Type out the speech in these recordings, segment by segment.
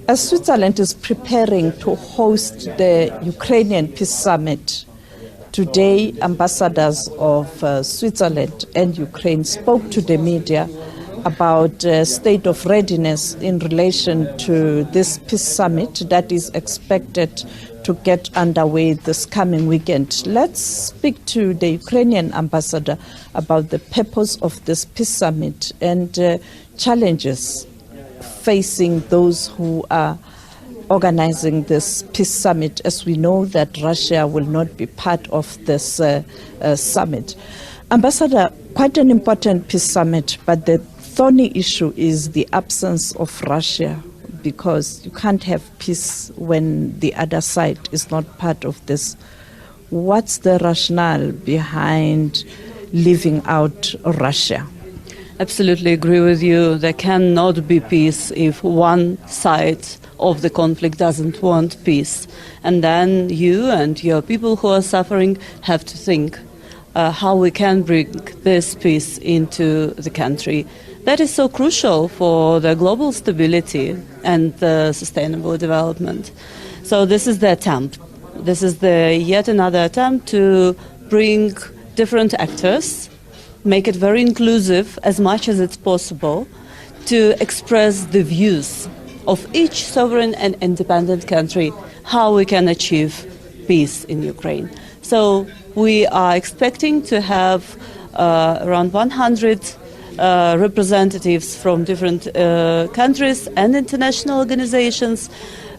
As Switzerland is preparing to host the Ukrainian Peace Summit, today ambassadors of Switzerland and Ukraine spoke to the media about state of readiness in relation to this peace summit that is expected to get underway this coming weekend. Let's speak to the Ukrainian ambassador about the purpose of this peace summit and challenges facing those who are organizing this peace summit, as we know that Russia will not be part of this summit. Ambassador, quite an important peace summit, but the thorny issue is the absence of Russia, because you can't have peace when the other side is not part of this. What's the rationale behind leaving out Russia? Absolutely agree with you. There cannot be peace if one side of the conflict doesn't want peace. And then you and your people who are suffering have to think how we can bring this peace into the country. That is so crucial for the global stability and the sustainable development. So this is the attempt. This is the yet another attempt to bring different actors, make it very inclusive as much as it's possible, to express the views of each sovereign and independent country, how we can achieve peace in Ukraine. So we are expecting to have around 100 representatives from different countries and international organizations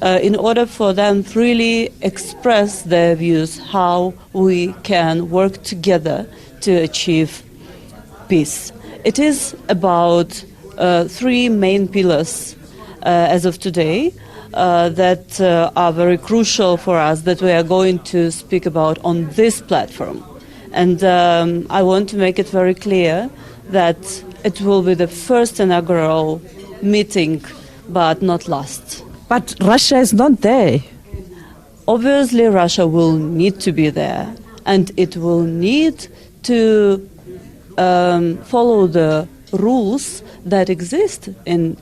in order for them to really express their views, how we can work together to achieve peace. It is about three main pillars as of today that are very crucial for us, that we are going to speak about on this platform. And I want to make it very clear that it will be the first inaugural meeting, but not last. But Russia is not there. Obviously, Russia will need to be there, and it will need to follow the rules that exist in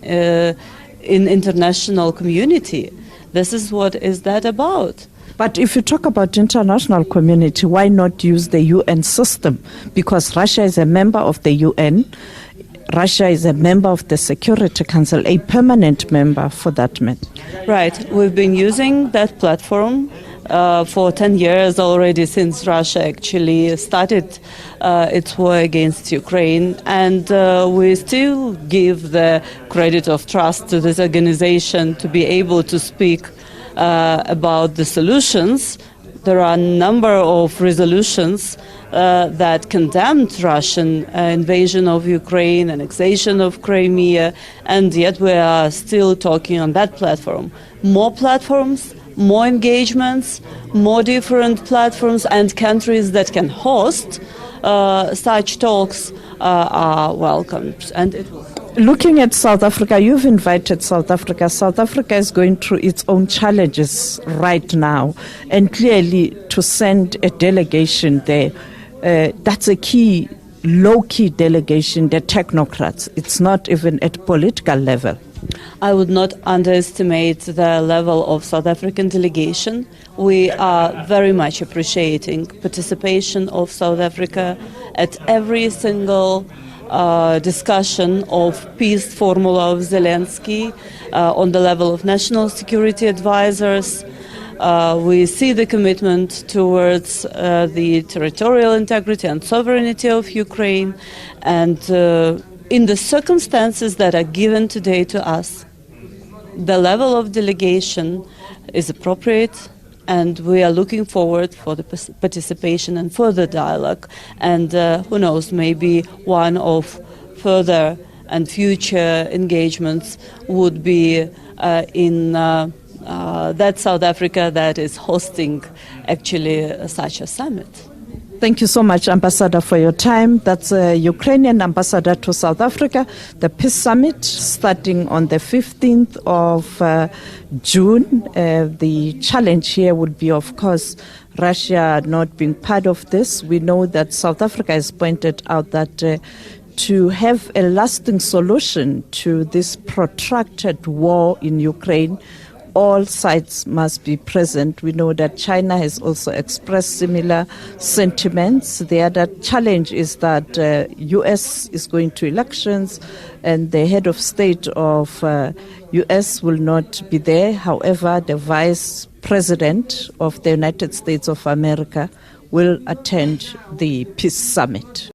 international community. This is what is that about. But if you talk about international community, why not use the UN system? Because Russia is a member of the UN. Russia is a member of the Security Council, a permanent member for that matter. Right. We've been using that platform for 10 years already, since Russia actually started its war against Ukraine. And we still give the credit of trust to this organization to be able to speak about the solutions. There are a number of resolutions that condemned Russian invasion of Ukraine, annexation of Crimea, and yet we are still talking on that platform. More platforms, more engagements, more different platforms and countries that can host such talks are welcomed, and it will. Looking at South Africa, you've invited South Africa. South Africa is going through its own challenges right now, and clearly to send a delegation there, that's a key, low-key delegation, the technocrats. It's not even at political level. I would not underestimate the level of South African delegation. We are very much appreciating participation of South Africa at every single discussion of peace formula of Zelensky on the level of national security advisors. We see the commitment towards the territorial integrity and sovereignty of Ukraine, and in the circumstances that are given today to us, the level of delegation is appropriate, and we are looking forward for the participation and further dialogue. And who knows, maybe one of further and future engagements would be in that South Africa that is hosting actually such a summit. Thank you so much, Ambassador, for your time. That's a Ukrainian ambassador to South Africa. The Peace Summit starting on the 15th of June. The challenge here would be, of course, Russia not being part of this. We know that South Africa has pointed out that to have a lasting solution to this protracted war in Ukraine, all sides must be present. We know that China has also expressed similar sentiments. The other challenge is that U.S. is going to elections and the head of state of U.S. will not be there. However, the vice president of the United States of America will attend the peace summit.